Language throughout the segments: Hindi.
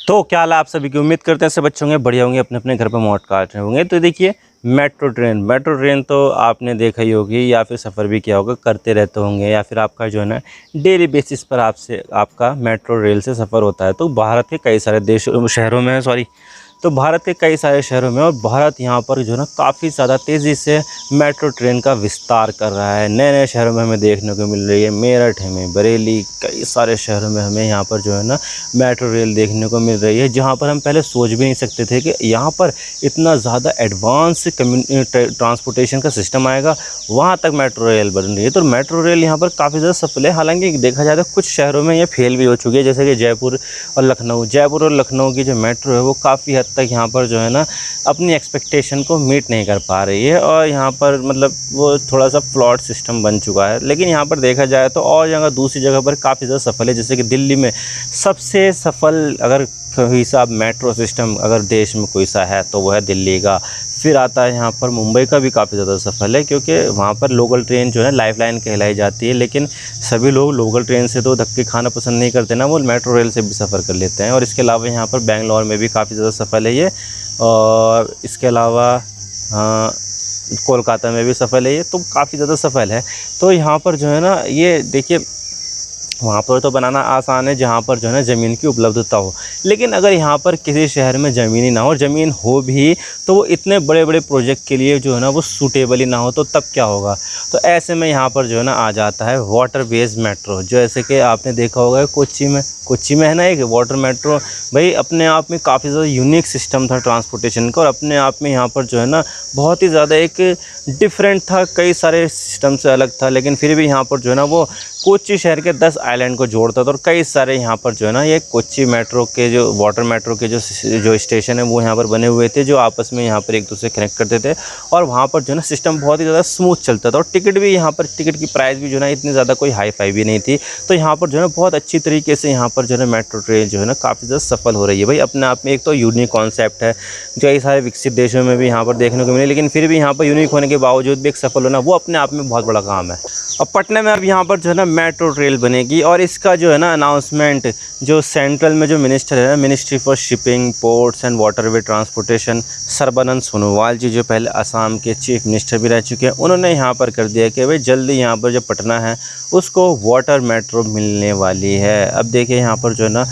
तो क्या हाल है आप सभी की। उम्मीद करते हैं सब अच्छे होंगे, बढ़िया होंगे, अपने अपने घर पर मौज काट रहे होंगे। तो देखिए मेट्रो ट्रेन तो आपने देखा ही होगी या फिर सफ़र भी किया होगा, करते रहते होंगे, या फिर आपका जो है ना डेली बेसिस पर आपसे आपका मेट्रो रेल से सफ़र होता है। तो भारत के कई सारे देशों शहरों में तो भारत के कई सारे शहरों में, और भारत यहाँ पर जो है ना काफ़ी ज़्यादा तेज़ी से मेट्रो ट्रेन का विस्तार कर रहा है। नए नए शहरों में हमें देखने को मिल रही है। मेरठ में, बरेली, कई सारे शहरों में हमें यहाँ पर जो है ना मेट्रो रेल देखने को मिल रही है, जहाँ पर हम पहले सोच भी नहीं सकते थे कि यहाँ पर इतना ज़्यादा एडवांस ट्रांसपोर्टेशन का सिस्टम आएगा। वहाँ तक मेट्रो रेल बन रही है। तो मेट्रो रेल यहाँ पर काफ़ी ज़्यादा सफल है। हालांकि देखा जाए तो कुछ शहरों में ये फेल भी हो चुकी है, जैसे कि जयपुर और लखनऊ की जो मेट्रो है वो काफ़ी हद तक यहाँ पर जो है ना अपनी एक्सपेक्टेशन को मीट नहीं कर पा रही है, और यहाँ पर मतलब वो थोड़ा सा फ्लॉट सिस्टम बन चुका है। लेकिन यहाँ पर देखा जाए तो और जगह दूसरी जगह पर काफ़ी ज़्यादा सफल है, जैसे कि दिल्ली में सबसे सफल अगर कोई सा मेट्रो सिस्टम अगर देश में कोई सा है तो वो है दिल्ली का। फिर आता है यहाँ पर मुंबई का भी काफ़ी ज़्यादा सफल है, क्योंकि वहाँ पर लोकल ट्रेन जो है लाइफलाइन कहलाई जाती है। लेकिन सभी लोग लोकल ट्रेन से तो धक्के खाना पसंद नहीं करते ना, वो मेट्रो रेल से भी सफ़र कर लेते हैं। और इसके अलावा यहाँ पर बेंगलोर में भी काफ़ी ज़्यादा सफल है ये, और इसके अलावा हाँ कोलकाता में भी सफल है ये, तो काफ़ी ज़्यादा सफल है। तो यहाँ पर जो है ना ये देखिए वहाँ पर तो बनाना आसान है जहाँ पर जो है ना ज़मीन की उपलब्धता हो। लेकिन अगर यहाँ पर किसी शहर में ज़मीन ही ना हो, ज़मीन हो भी तो वो इतने बड़े बड़े प्रोजेक्ट के लिए जो है ना वो सूटेबल ही ना हो, तो तब क्या होगा। तो ऐसे में यहाँ पर जो है ना आ जाता है वाटर बेस्ड मेट्रो। जैसे कि आपने देखा होगा कोच्चि में है ना एक वाटर मेट्रो। भाई अपने आप में काफ़ी ज़्यादा यूनिक सिस्टम था ट्रांसपोर्टेशन का, और अपने आप में यहाँ पर जो है ना बहुत ही ज़्यादा एक डिफरेंट था, कई सारे सिस्टम से अलग था। लेकिन फिर भी यहाँ पर जो है ना वो कोच्चि शहर के 10 आइलैंड को जोड़ता था, और कई सारे यहाँ पर जो है ना ये कोच्चि मेट्रो के जो वाटर मेट्रो के जो स्टेशन है वो यहाँ पर बने हुए थे, जो आपस में यहाँ पर एक दूसरे कनेक्ट करते थे। और वहाँ पर जो है ना सिस्टम बहुत ही ज़्यादा स्मूथ चलता था, और टिकट भी यहाँ पर टिकट की प्राइस भी जो है ना इतनी ज़्यादा कोई हाई फाई भी नहीं थी। तो यहाँ पर जो है ना बहुत अच्छी तरीके से यहाँ पर जो है ना मेट्रो ट्रेन जो है ना काफ़ी ज़्यादा सफल हो रही है। भाई अपने आप में एक तो यूनिक कॉन्सेप्ट है, जो कई सारे विकसित देशों में भी यहाँ पर देखने को मिले, लेकिन फिर भी यहाँ पर यूनिक होने के बावजूद भी एक सफल होना वो अपने आप में बहुत बड़ा काम है। और पटना में अब यहाँ पर जो है ना मेट्रो रेल बनेगी, और इसका जो है ना अनाउंसमेंट जो सेंट्रल में जो मिनिस्टर है ना, ministry for shipping, ports and waterway transportation, Sarbananda Sonowal ji, जो पहले असम के चीफ मिनिस्टर भी रह चुके हैं, उन्होंने यहाँ पर कर दिया कि भाई जल्दी यहाँ पर जो पटना है उसको वाटर मेट्रो मिलने वाली है। अब देखिए यहाँ पर जो है ना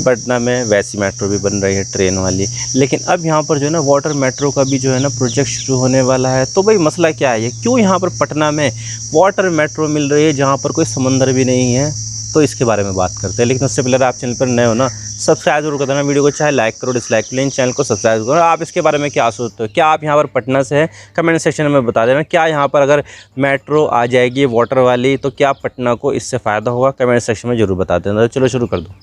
पटना में वैसी मेट्रो भी बन रही है ट्रेन वाली, लेकिन अब यहाँ पर जो है ना वाटर मेट्रो का भी जो है ना प्रोजेक्ट शुरू होने वाला है। तो भाई मसला क्या है, क्यों यहाँ पर पटना में वाटर मेट्रो मिल रही है जहाँ पर कोई समंदर भी नहीं है, तो इसके बारे में बात करते हैं। लेकिन उससे पहले आप चैनल पर नए हो ना, सब्सक्राइब जरूर कर देना। वीडियो को चाहे लाइक करो डिसलाइक करो, चैनल को सब्सक्राइब करो। आप इसके बारे में क्या सोचते हो, क्या आप यहाँ पर पटना से है, कमेंट सेक्शन में बता देना। क्या यहाँ पर अगर मेट्रो आ जाएगी वाटर वाली तो क्या पटना को इससे फ़ायदा होगा, कमेंट सेक्शन में ज़रूर बता देना। चलो शुरू कर दो।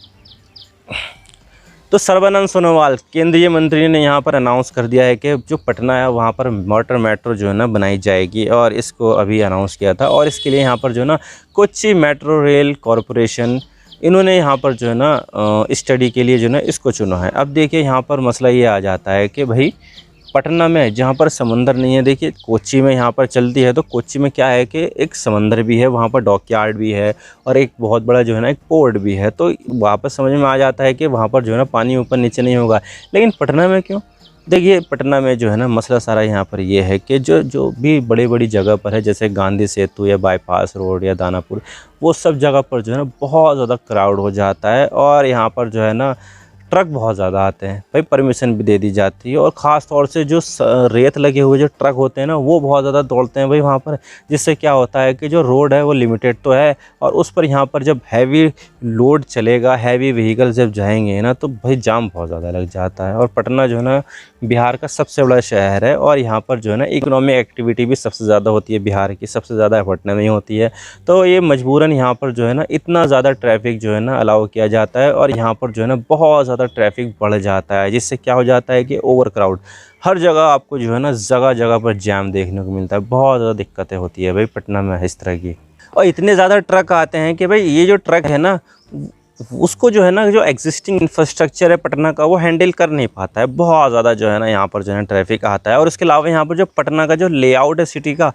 तो सर्बानंद सोनोवाल केंद्रीय मंत्री ने यहाँ पर अनाउंस कर दिया है कि जो पटना है वहाँ पर वाटर मेट्रो जो है ना बनाई जाएगी, और इसको अभी अनाउंस किया था। और इसके लिए यहाँ पर जो है ना कोच्चि मेट्रो रेल कॉरपोरेशन, इन्होंने यहाँ पर जो है ना स्टडी के लिए जो है ना इसको चुना है। अब देखिए यहाँ पर मसला ये आ जाता है कि भाई पटना में जहाँ पर समंदर नहीं है, देखिए कोच्चि में यहाँ पर चलती है, तो कोच्चि में क्या है कि एक समंदर भी है, वहाँ पर डॉकयार्ड भी है, और एक बहुत बड़ा जो है ना एक पोर्ट भी है। तो वहाँ पर समझ में आ जाता है कि वहाँ पर जो है ना पानी ऊपर नीचे नहीं होगा। लेकिन पटना में क्यों? देखिए पटना में जो है ना मसला सारा यहाँ पर ये है कि जो भी बड़ी बड़ी जगह पर है, जैसे गांधी सेतु या बाईपास रोड या दानापुर, वो सब जगह पर जो है ना बहुत ज़्यादा क्राउड हो जाता है, और यहाँ पर जो है ना ट्रक बहुत ज़्यादा आते हैं। भाई परमिशन भी दे दी जाती है, और ख़ास तौर से जो रेत लगे हुए जो ट्रक होते हैं ना वो बहुत ज़्यादा दौड़ते हैं भाई वहाँ पर। जिससे क्या होता है कि जो रोड है वो लिमिटेड तो है, और उस पर यहाँ पर जब हैवी लोड चलेगा, हैवी व्हीकल जब जाएंगे ना, तो भाई जाम बहुत ज़्यादा लग जाता है। और पटना जो है ना बिहार का सबसे बड़ा शहर है, और यहाँ पर जो है ना इकोनॉमिक एक्टिविटी भी सबसे ज़्यादा होती है, बिहार की सबसे ज़्यादा पटना में ही होती है। तो ये मजबूरन यहाँ पर जो है ना इतना ज़्यादा ट्रैफिक जो है ना अलाउ किया जाता है, और यहाँ पर जो है ना बहुत ज़्यादा ट्रैफिक बढ़ जाता है, जिससे क्या हो जाता है कि ओवर क्राउड हर जगह आपको जो है ना जगह जगह पर जैम देखने को मिलता है। बहुत ज़्यादा दिक्कतें होती है भाई पटना में इस तरह की, और इतने ज़्यादा ट्रक आते हैं कि भाई ये जो ट्रक है ना उसको जो है ना, जो एग्जिस्टिंग इंफ्रास्ट्रक्चर है पटना का, वो हैंडल कर नहीं पाता है। बहुत ज़्यादा जो है ना यहाँ पर जो है ट्रैफिक आता है। और इसके अलावा यहाँ पर जो पटना का जो लेआउट है सिटी का,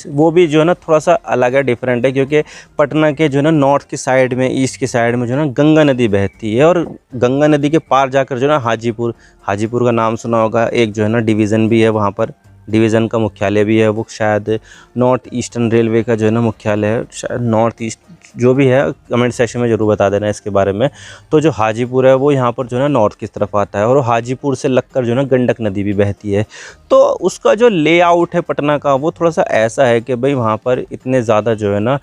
वो भी जो है ना थोड़ा सा अलग है, डिफरेंट है। क्योंकि पटना के जो है ना नॉर्थ की साइड में, ईस्ट की साइड में जो है ना गंगा नदी बहती है, और गंगा नदी के पार जाकर जो है ना हाजीपुर का नाम सुना होगा, एक जो है ना डिवीज़न भी है वहाँ पर, डिवीज़न का मुख्यालय भी है वो। शायद नॉर्थ ईस्टर्न रेलवे का जो है ना मुख्यालय है, शायद नॉर्थ ईस्ट, जो भी है कमेंट सेक्शन में ज़रूर बता देना इसके बारे में। तो जो हाजीपुर है वो यहाँ पर जो है ना नॉर्थ की तरफ आता है, और हाजीपुर से लगकर जो है ना गंडक नदी भी बहती है। तो उसका जो लेआउट है पटना का, वो थोड़ा सा ऐसा है कि भाई वहाँ पर इतने ज़्यादा जो है ना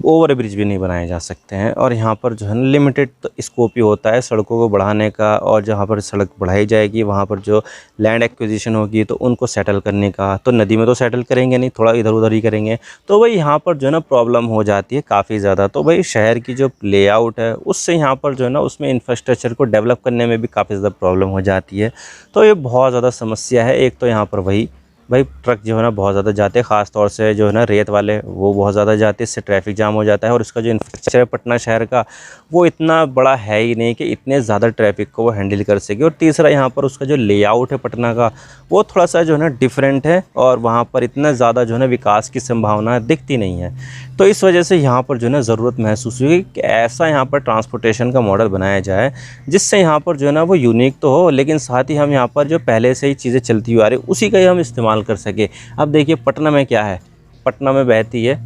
ओवर ब्रिज भी नहीं बनाए जा सकते हैं, और यहाँ पर जो है ना लिमिटेड स्कोप ही होता है सड़कों को बढ़ाने का। और जहाँ पर सड़क बढ़ाई जाएगी वहाँ पर जो लैंड एक्विजिशन होगी तो उनको सेटल करने का, तो नदी में तो सेटल करेंगे नहीं, थोड़ा इधर उधर ही करेंगे। तो भाई यहाँ पर जो है ना प्रॉब्लम हो जाती है काफ़ी ज़्यादा। तो भाई शहर की जो लेआउट है उससे यहाँ पर जो है ना उसमें इंफ्रास्ट्रक्चर को डेवलप करने में भी काफ़ी ज़्यादा प्रॉब्लम हो जाती है। तो ये बहुत ज़्यादा समस्या है। एक तो यहाँ पर भाई ट्रक जो है ना बहुत ज़्यादा जाते हैं, ख़ास तौर से जो है ना रेत वाले, वो बहुत ज़्यादा जाते हैं, इससे ट्रैफिक जाम हो जाता है। और इसका जो इंफ्रास्ट्रक्चर है पटना शहर का, वो इतना बड़ा है ही नहीं कि इतने ज़्यादा ट्रैफिक को वो हैंडल कर सके। और तीसरा यहाँ पर उसका जो लेआउट है पटना का, वो थोड़ा सा जो है ना डिफरेंट है, और वहाँ पर इतना ज़्यादा जो है ना विकास की संभावना दिखती नहीं है। तो इस वजह से यहाँ पर जो है ना ज़रूरत महसूस हुई कि ऐसा यहाँ पर ट्रांसपोर्टेशन का मॉडल बनाया जाए जिससे यहाँ पर जो है ना वो यूनिक तो हो, लेकिन साथ ही हम यहाँ पर जो पहले से ही चीज़ें चलती हुई आ रही उसी का ही हम इस्तेमाल कर सके। अब देखिए पटना में क्या है, पटना में बहती है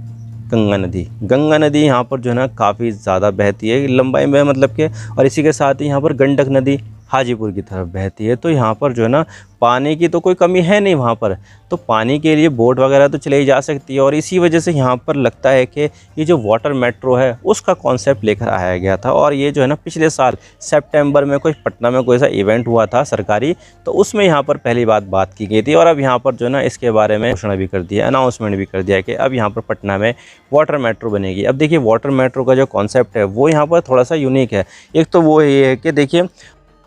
गंगा नदी यहाँ पर जो है ना काफ़ी ज़्यादा बहती है लंबाई में, मतलब कि, और इसी के साथ ही यहाँ पर गंडक नदी हाजीपुर की तरफ बहती है। तो यहाँ पर जो है ना पानी की तो कोई कमी है नहीं वहाँ पर, तो पानी के लिए बोट वगैरह तो चलाई जा सकती है। और इसी वजह से यहाँ पर लगता है कि ये जो वाटर मेट्रो है उसका कॉन्सेप्ट लेकर आया गया था। और ये जो है ना पिछले साल सितंबर में कोई पटना में कोई ऐसा इवेंट हुआ था सरकारी, तो उसमें यहाँ पर पहली बात की गई थी। और अब यहाँ पर जो है ना इसके बारे में घोषणा भी कर दिया, अनाउंसमेंट भी कर दिया कि अब यहाँ पर पटना में वाटर मेट्रो बनेगी। अब देखिए वाटर मेट्रो का जो कॉन्सेप्ट है वो यहाँ पर थोड़ा सा यूनिक है। एक तो वो ये है कि देखिए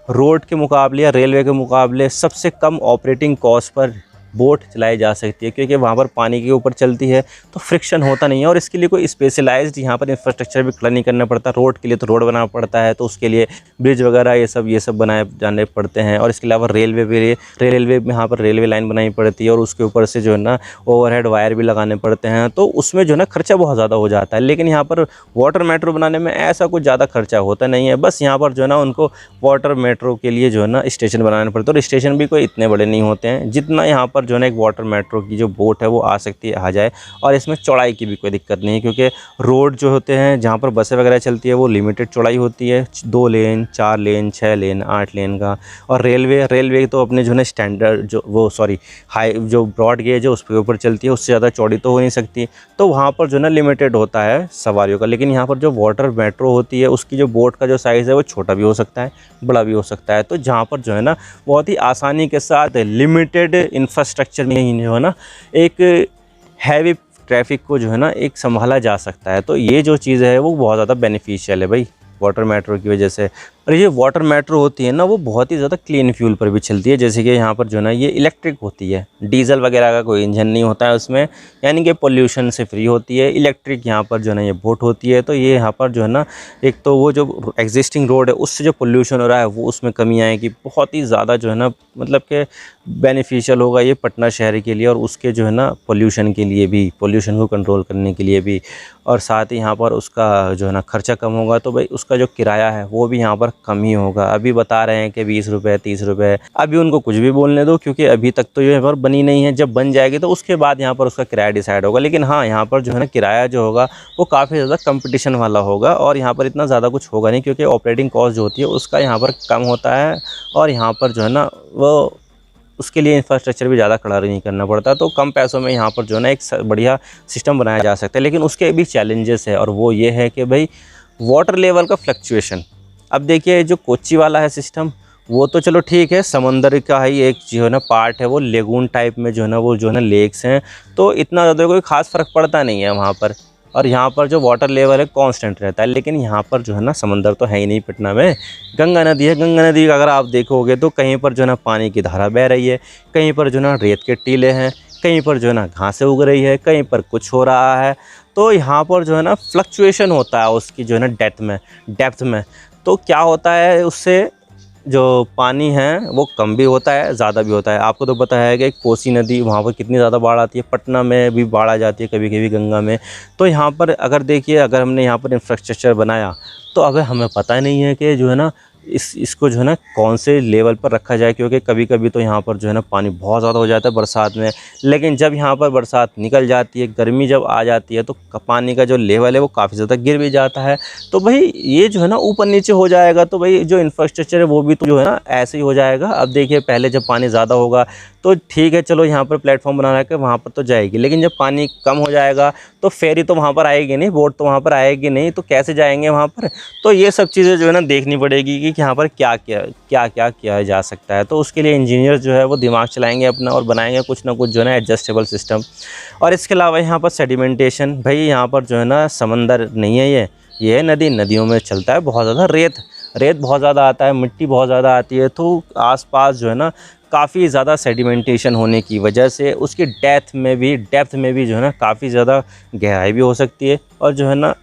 रोड के मुकाबले या रेलवे के मुकाबले सबसे कम ऑपरेटिंग कॉस्ट पर बोट चलाई जा सकती है, क्योंकि वहाँ पर पानी के ऊपर चलती है तो फ्रिक्शन होता नहीं है। और इसके लिए कोई स्पेशलाइज्ड यहाँ पर इंफ्रास्ट्रक्चर भी खड़ा नहीं करना पड़ता। रोड के लिए तो रोड बनाना पड़ता है, तो उसके लिए ब्रिज वगैरह ये सब बनाए जाने पड़ते हैं। और इसके अलावा रेलवे में यहाँ पर रेलवे लाइन बनानी पड़ती है, और उसके ऊपर से जो है ना ओवरहेड वायर भी लगाने पड़ते हैं, तो उसमें जो है ना खर्चा बहुत ज़्यादा हो जाता है। लेकिन यहाँ पर वाटर मेट्रो बनाने में ऐसा कुछ ज़्यादा खर्चा होता नहीं है। बस यहाँ पर जो है ना उनको वाटर मेट्रो के लिए जो है ना स्टेशन बनाने पड़ते हैं, और स्टेशन भी कोई इतने बड़े नहीं होते हैं जितना यहाँ पर जो है ना एक वाटर मेट्रो की जो बोट है वो आ सकती है, आ जाए। और इसमें चौड़ाई की भी कोई दिक्कत नहीं है, क्योंकि रोड जो होते हैं जहाँ पर बसें वगैरह चलती है वो लिमिटेड चौड़ाई होती है, 2 लेन 4 लेन 6 लेन 8 लेन का। और रेलवे तो अपने जो है ना स्टैंडर्ड हाई जो ब्रॉड गेज है उसके ऊपर चलती है, उससे ज़्यादा चौड़ी तो हो नहीं सकती, तो वहाँ पर जो है ना लिमिटेड होता है सवारियों का। लेकिन यहाँ पर जो वाटर मेट्रो होती है उसकी जो बोट का जो साइज़ है वो छोटा भी हो सकता है, बड़ा भी हो सकता है। तो जहाँ पर जो है ना बहुत ही आसानी के साथ लिमिटेड इंफ्रास्ट्रक्चर में ही जो है ना एक हैवी ट्रैफिक को जो है ना एक संभाला जा सकता है। तो ये जो चीज़ है वो बहुत ज़्यादा बेनिफिशियल है भाई वाटर मेट्रो की वजह से। और ये वाटर मेट्रो होती है ना वो बहुत ही ज़्यादा क्लीन फ्यूल पर भी चलती है, जैसे कि यहाँ पर जो है ना ये इलेक्ट्रिक होती है, डीजल वगैरह का कोई इंजन नहीं होता है उसमें, यानी कि पोल्यूशन से फ्री होती है। इलेक्ट्रिक यहाँ पर जो है ना ये बोट होती है। तो ये यहाँ पर जो है ना एक तो वो जो एग्जिस्टिंग रोड है उससे जो पोल्यूशन हो रहा है वो उसमें कमी आएगी, बहुत ही ज़्यादा जो है ना मतलब कि बेनिफिशियल होगा ये पटना शहर के लिए, और उसके जो है ना पोल्यूशन के लिए भी, पोल्यूशन को कंट्रोल करने के लिए भी। और साथ ही यहाँ पर उसका जो है ना खर्चा कम होगा, तो भाई उसका जो किराया है वो भी यहाँ पर कम ही होगा। अभी बता रहे हैं कि 20 रुपये 30 रुपये, अभी उनको कुछ भी बोलने दो, क्योंकि अभी तक तो यहाँ पर बनी नहीं है। जब बन जाएगी तो उसके बाद यहाँ पर उसका किराया डिसाइड होगा। लेकिन हाँ यहाँ पर जो है ना किराया जो होगा वो काफ़ी ज़्यादा कंपटीशन वाला होगा, और यहाँ पर इतना ज़्यादा कुछ होगा नहीं, क्योंकि ऑपरेटिंग कॉस्ट जो होती है उसका यहाँ पर कम होता है। और यहाँ पर जो है ना वो उसके लिए इंफ्रास्ट्रक्चर भी ज़्यादा खड़ा नहीं करना पड़ता, तो कम पैसों में यहाँ पर जो है ना एक बढ़िया सिस्टम बनाया जा सकता है। लेकिन उसके भी चैलेंजेस है, और वो ये है कि भाई वाटर लेवल का फ्लक्चुएशन। अब देखिए जो कोच्चि वाला है सिस्टम वो तो चलो ठीक है, समंदर का ही एक जो है ना पार्ट है, वो लेगून टाइप में जो है ना वो जो है ना लेक्स हैं, तो इतना ज़्यादा कोई ख़ास फ़र्क पड़ता नहीं है वहाँ पर। और यहाँ पर जो वाटर लेवल है कांस्टेंट रहता है। लेकिन यहाँ पर जो है ना समंदर तो है ही नहीं, पटना में गंगा नदी है। गंगा नदी का अगर आप देखोगे तो कहीं पर जो है ना पानी की धारा बह रही है, कहीं पर जो है ना रेत के टीले हैं, कहीं पर जो है ना घासें उग रही है, कहीं पर कुछ हो रहा है। तो यहाँ पर जो है ना फ्लक्चुएशन होता है उसकी जो है ना डेप्थ में। तो क्या होता है उससे जो पानी है वो कम भी होता है, ज़्यादा भी होता है। आपको तो पता है कि कोसी नदी वहाँ पर कितनी ज़्यादा बाढ़ आती है, पटना में भी बाढ़ आ जाती है कभी कभी, गंगा में। तो यहाँ पर अगर देखिए, अगर हमने यहाँ पर इंफ्रास्ट्रक्चर बनाया तो अगर हमें पता नहीं है कि जो है ना इसको जो है ना कौन से लेवल पर रखा जाए, क्योंकि कभी कभी तो यहाँ पर जो है ना पानी बहुत ज़्यादा हो जाता है बरसात में। लेकिन जब यहाँ पर बरसात निकल जाती है, गर्मी जब आ जाती है, तो पानी का जो लेवल है वो काफ़ी ज़्यादा गिर भी जाता है। तो भाई ये जो है ना ऊपर नीचे हो जाएगा, तो भाई जो इंफ्रास्ट्रक्चर है वो भी तो जो है ना ऐसे ही हो जाएगा। अब देखिए, पहले जब पानी ज़्यादा होगा तो ठीक है, चलो यहाँ पर प्लेटफॉर्म बना रहा है वहाँ पर तो जाएगी, लेकिन जब पानी कम हो जाएगा तो फेरी तो वहाँ पर आएगी नहीं, बोट तो वहाँ पर आएगी नहीं, तो कैसे जाएंगे वहाँ पर। तो ये सब चीज़ें जो है ना देखनी पड़ेगी कि यहाँ पर क्या क्या किया जा सकता है। तो उसके लिए इंजीनियर जो है वो दिमाग चलाएंगे अपना और बनाएंगे कुछ ना कुछ जो है ना एडजस्टेबल सिस्टम। और इसके अलावा यहाँ पर सेडिमेंटेशन, भाई यहाँ पर जो है ना समंदर नहीं है, ये है नदी। नदियों में चलता है बहुत ज़्यादा रेत बहुत ज़्यादा आता है, मिट्टी बहुत ज़्यादा आती है। तो आसपास जो है ना काफ़ी ज़्यादा सेडिमेंटेशन होने की वजह से उसकी डेप्थ में भी जो है ना काफ़ी ज़्यादा गहराई भी हो सकती है, और जो है ना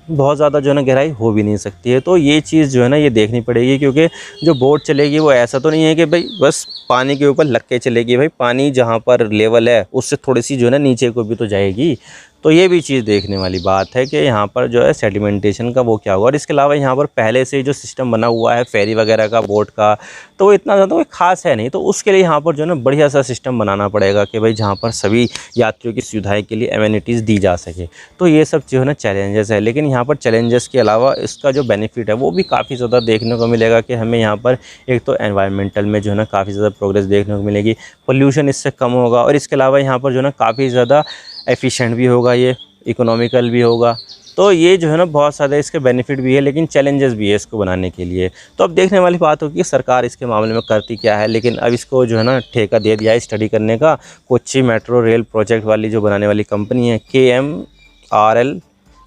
बहुत ज़्यादा जो है ना गहराई हो भी नहीं सकती है। तो ये चीज़ जो है ना ये देखनी पड़ेगी, क्योंकि जो बोट चलेगी वो ऐसा तो नहीं है कि भाई बस पानी के ऊपर लग के चलेगी। भाई पानी जहाँ पर लेवल है उससे थोड़ी सी जो है ना नीचे को भी तो जाएगी। तो ये भी चीज़ देखने वाली बात है कि यहाँ पर जो है सेडिमेंटेशन का वो क्या हुआ। और इसके अलावा यहाँ पर पहले से जो सिस्टम बना हुआ है फेरी वगैरह का, बोट का, तो वो इतना ज़्यादा कोई ख़ास है नहीं। तो उसके लिए यहाँ पर जो है ना बढ़िया सा सिस्टम बनाना पड़ेगा कि भाई जहाँ पर सभी यात्रियों की सुविधाएं के लिए एमिनिटीज़ दी जा सके। तो ये सब जो है ना चैलेंजेस है, लेकिन यहाँ पर चैलेंजेस के अलावा इसका जो बेनिफिट है वो भी काफ़ी ज़्यादा देखने को मिलेगा कि हमें यहाँ पर एक तो एनवायरमेंटल में जो है ना काफ़ी ज़्यादा प्रोग्रेस देखने को मिलेगी, पोल्यूशन इससे कम होगा, और इसके अलावा यहाँ पर जो है ना काफ़ी ज़्यादा एफिशिएंट भी होगा, ये इकोनॉमिकल भी होगा। तो ये जो है ना बहुत सारे इसके बेनिफिट भी है, लेकिन चैलेंजेस भी है इसको बनाने के लिए। तो अब देखने वाली बात होगी कि सरकार इसके मामले में करती क्या है। लेकिन अब इसको जो है ना ठेका दे दिया है स्टडी करने का। कोच्चि मेट्रो रेल प्रोजेक्ट वाली जो बनाने वाली कंपनी है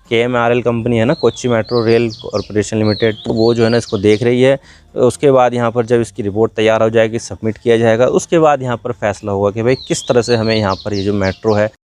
KMRL कंपनी है ना, Kochi metro rail corporation limited, तो वो जो है ना इसको देख रही है। उसके बाद यहाँ पर जब इसकी रिपोर्ट तैयार हो जाएगी, सबमिट किया जाएगा, उसके बाद यहाँ पर फैसला होगा कि भाई किस तरह से हमें यहाँ पर ये जो मेट्रो है